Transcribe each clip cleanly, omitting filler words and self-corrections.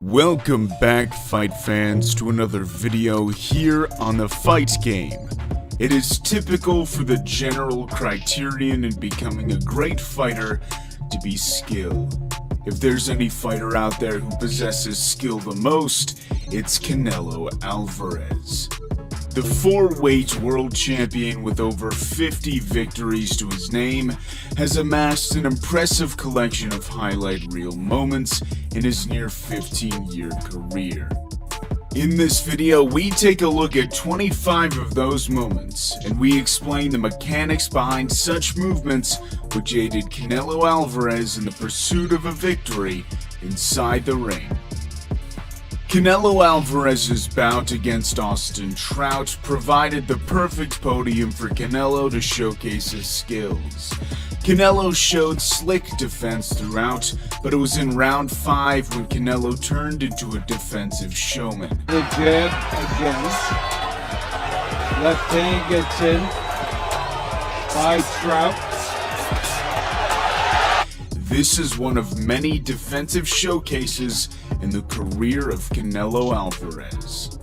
Welcome back, fight fans, to another video here on the Fight Game. It is typical for the general criterion in becoming a great fighter to be skill. If there's any fighter out there who possesses skill the most, it's Canelo Alvarez. The four-weight world champion with over 50 victories to his name has amassed an impressive collection of highlight reel moments in his near 15-year career. In this video, we take a look at 25 of those moments, and we explain the mechanics behind such movements which aided Canelo Alvarez in the pursuit of a victory inside the ring. Canelo Alvarez's bout against Austin Trout provided the perfect podium for Canelo to showcase his skills. Canelo showed slick defense throughout, but it was in round 5 when Canelo turned into a defensive showman. The jab against, left hand gets in by Trout. This is one of many defensive showcases in the career of Canelo Alvarez.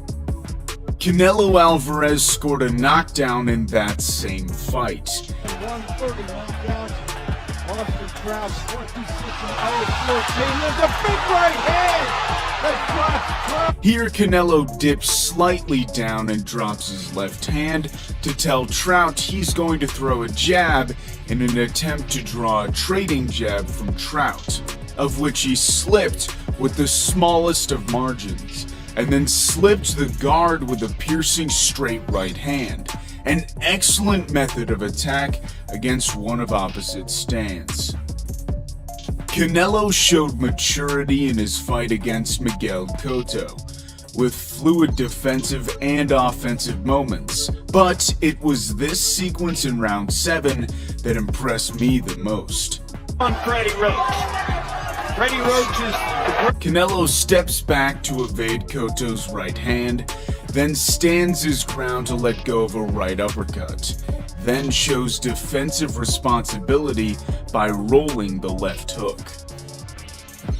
Canelo Alvarez scored a knockdown in that same fight. 131 down. Austin Trout, 26-14 with a big right hand that drops Trout. Here Canelo dips slightly down and drops his left hand to tell Trout he's going to throw a jab in an attempt to draw a trading jab from Trout, of which he slipped with the smallest of margins, and then slipped the guard with a piercing straight right hand, an excellent method of attack against one of opposite stance. Canelo showed maturity in his fight against Miguel Cotto, with fluid defensive and offensive moments, but it was this sequence in round 7 that impressed me the most. On Freddie Roach. Freddie Roach is... Canelo steps back to evade Cotto's right hand, then stands his ground to let go of a right uppercut, then shows defensive responsibility by rolling the left hook.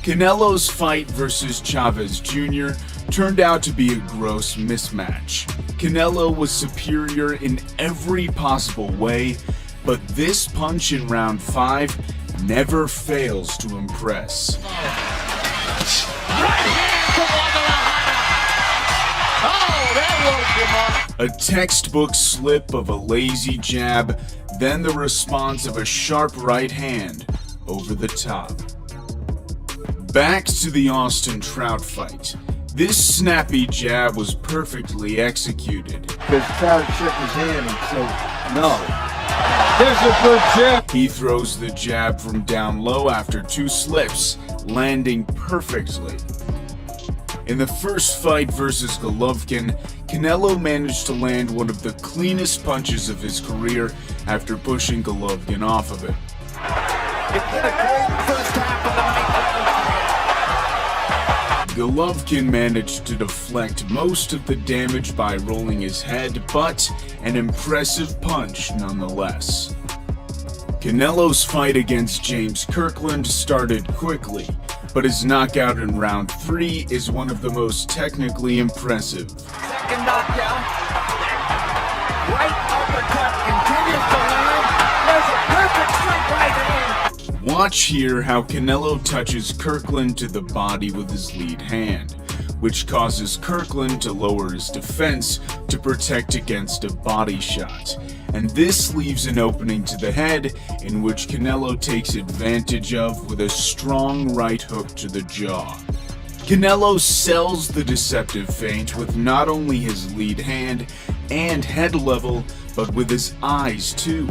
Canelo's fight versus Chavez Jr. turned out to be a gross mismatch. Canelo was superior in every possible way, but this punch in round 5 never fails to impress. A textbook slip of a lazy jab, then the response of a sharp right hand over the top. Back to the Austin Trout fight. This snappy jab was perfectly executed. Because Trout shook his hand and said, no. There's a good jab. He throws the jab from down low after 2 slips, landing perfectly. In the first fight versus Golovkin, Canelo managed to land one of the cleanest punches of his career after pushing Golovkin off of it. Golovkin managed to deflect most of the damage by rolling his head, but an impressive punch nonetheless. Canelo's fight against James Kirkland started quickly, but his knockout in round 3 is one of the most technically impressive. Second knockdown. Right uppercut continues to land. There's a perfect straight right hand. Watch here how Canelo touches Kirkland to the body with his lead hand, which causes Kirkland to lower his defense to protect against a body shot. And this leaves an opening to the head in which Canelo takes advantage of with a strong right hook to the jaw. Canelo sells the deceptive feint with not only his lead hand and head level, but with his eyes too.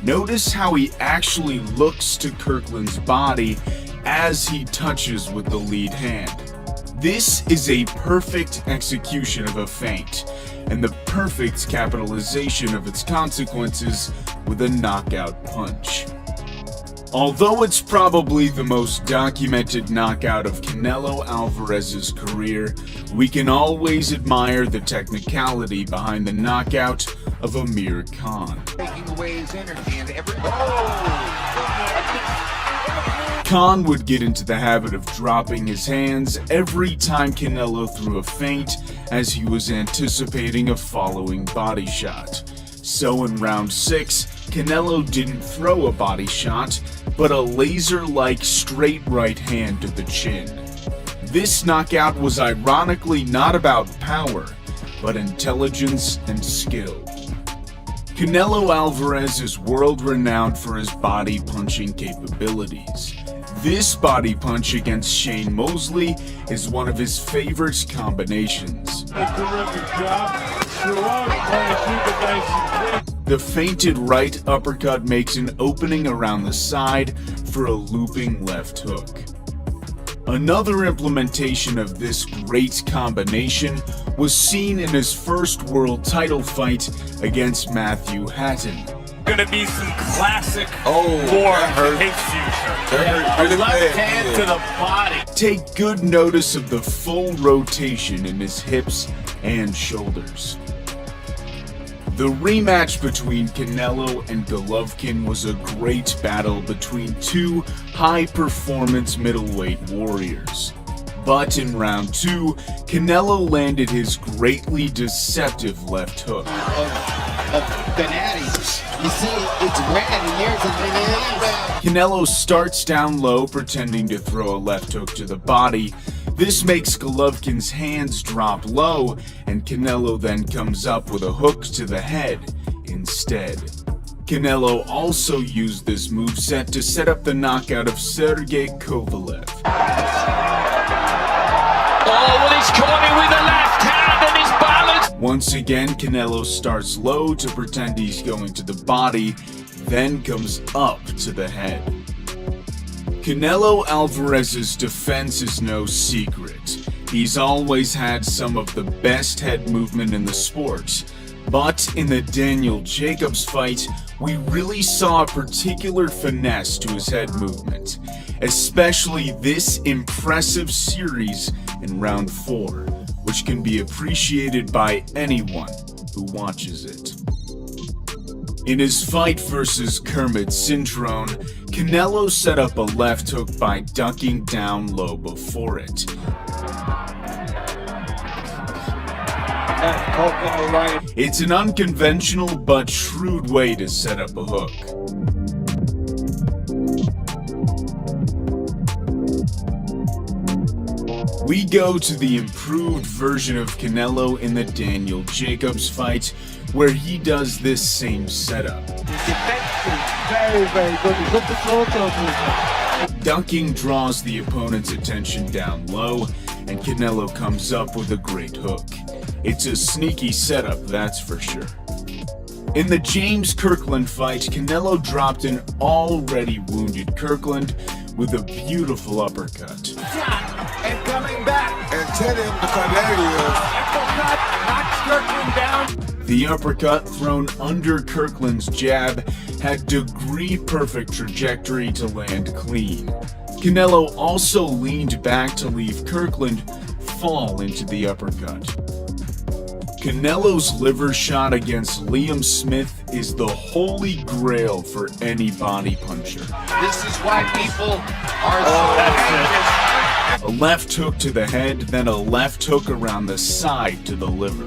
Notice how he actually looks to Kirkland's body as he touches with the lead hand. This is a perfect execution of a feint, and the perfect capitalization of its consequences with a knockout punch. Although it's probably the most documented knockout of Canelo Alvarez's career, we can always admire the technicality behind the knockout of Amir Khan. Taking away his energy and every... Khan would get into the habit of dropping his hands every time Canelo threw a feint as he was anticipating a following body shot. So in round 6, Canelo didn't throw a body shot, but a laser-like straight right hand to the chin. This knockout was ironically not about power, but intelligence and skill. Canelo Alvarez is world-renowned for his body punching capabilities. This body punch against Shane Mosley is one of his favorite combinations. The feinted right uppercut makes an opening around the side for a looping left hook. Another implementation of this great combination was seen in his first world title fight against Matthew Hatton. Gonna be some classic war hate future. A left hand to the body. Take good notice of the full rotation in his hips and shoulders. The rematch between Canelo and Golovkin was a great battle between two high-performance middleweight warriors. But in round 2, Canelo landed his greatly deceptive left hook. You see, it's red and here's a banana. Canelo starts down low, pretending to throw a left hook to the body. This makes Golovkin's hands drop low, and Canelo then comes up with a hook to the head instead. Canelo also used this moveset to set up the knockout of Sergey Kovalev. Oh, well, he's caught him with the left hand and his balance. Once again, Canelo starts low to pretend he's going to the body, then comes up to the head. Canelo Alvarez's defense is no secret. He's always had some of the best head movement in the sport. But in the Daniel Jacobs fight, we really saw a particular finesse to his head movement, especially this impressive series in round 4, which can be appreciated by anyone who watches it. In his fight versus Kermit Cintron, Canelo set up a left hook by ducking down low before it. It's an unconventional but shrewd way to set up a hook. We go to the improved version of Canelo in the Daniel Jacobs fight, where he does this same setup. Very, very good. He's up the floor. Dunking draws the opponent's attention down low, and Canelo comes up with a great hook. It's a sneaky setup, that's for sure. In the James Kirkland fight, Canelo dropped an already wounded Kirkland with a beautiful uppercut. And coming back. And tell him the Canadians. Uppercut, knocks Kirkland down. The uppercut thrown under Kirkland's jab had degree-perfect trajectory to land clean. Canelo also leaned back to leave Kirkland fall into the uppercut. Canelo's liver shot against Liam Smith is the holy grail for any body puncher. This is why people are so anxious. A left hook to the head, then a left hook around the side to the liver.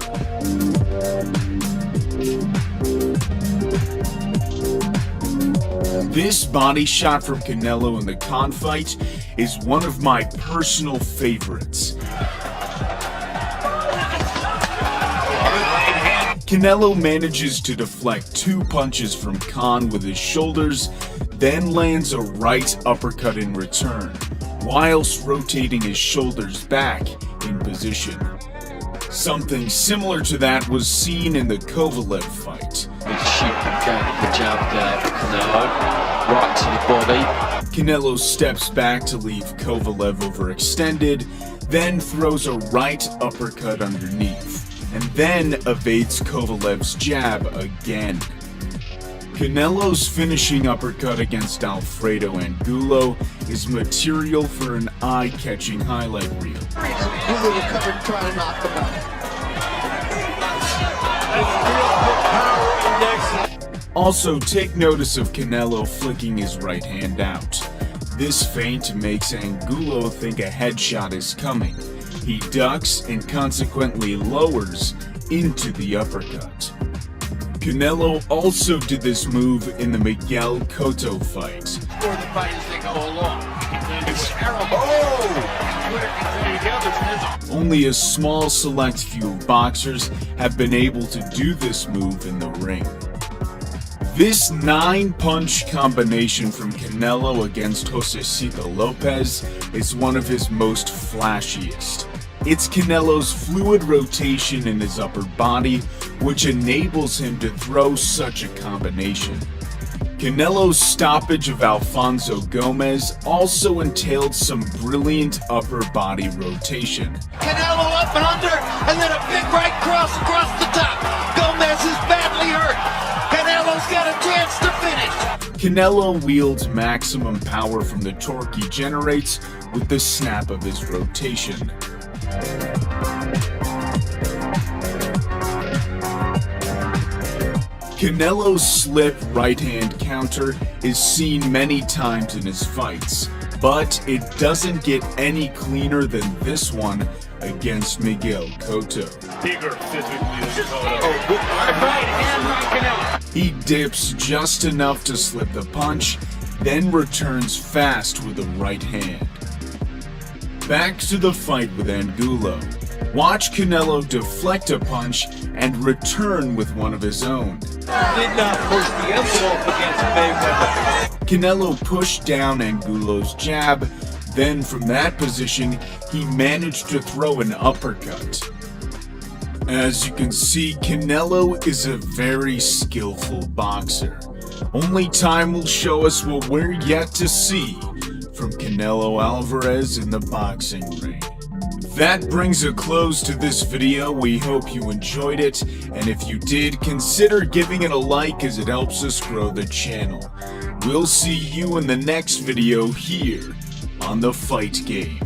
This body shot from Canelo in the Khan fight is one of my personal favorites. Canelo manages to deflect 2 punches from Khan with his shoulders, then lands a right uppercut in return, whilst rotating his shoulders back in position. Something similar to that was seen in the Kovalev fight. The jab there, Canelo, right to the body. Canelo steps back to leave Kovalev overextended, then throws a right uppercut underneath, and then evades Kovalev's jab again. Canelo's finishing uppercut against Alfredo Angulo is material for an eye-catching highlight reel. Angulo recovered trying to knock him out. Also, take notice of Canelo flicking his right hand out. This feint makes Angulo think a headshot is coming. He ducks and consequently lowers into the uppercut. Canelo also did this move in the Miguel Cotto fight. For the fight as they go along. It's terrible. Only a small select few boxers have been able to do this move in the ring. This 9-punch combination from Canelo against Josecito Lopez is one of his most flashiest. It's Canelo's fluid rotation in his upper body which enables him to throw such a combination. Canelo's stoppage of Alfonso Gomez also entailed some brilliant upper body rotation. Canelo up and under, and then a big right cross across the top. Gomez is badly hurt. Canelo's got a chance to finish. Canelo wields maximum power from the torque he generates with the snap of his rotation. Canelo's slip right-hand counter is seen many times in his fights, but it doesn't get any cleaner than this one against Miguel Cotto. Bigger physically than Cotto. Right hand, right Canelo. He dips just enough to slip the punch, then returns fast with a right hand. Back to the fight with Angulo. Watch Canelo deflect a punch and return with one of his own. Did not push the envelope against Mayweather. Canelo pushed down Angulo's jab, then from that position, he managed to throw an uppercut. As you can see, Canelo is a very skillful boxer. Only time will show us what we're yet to see from Canelo Alvarez in the boxing ring. That brings a close to this video. We hope you enjoyed it, and if you did, consider giving it a like as it helps us grow the channel. We'll see you in the next video here on The Fight Game.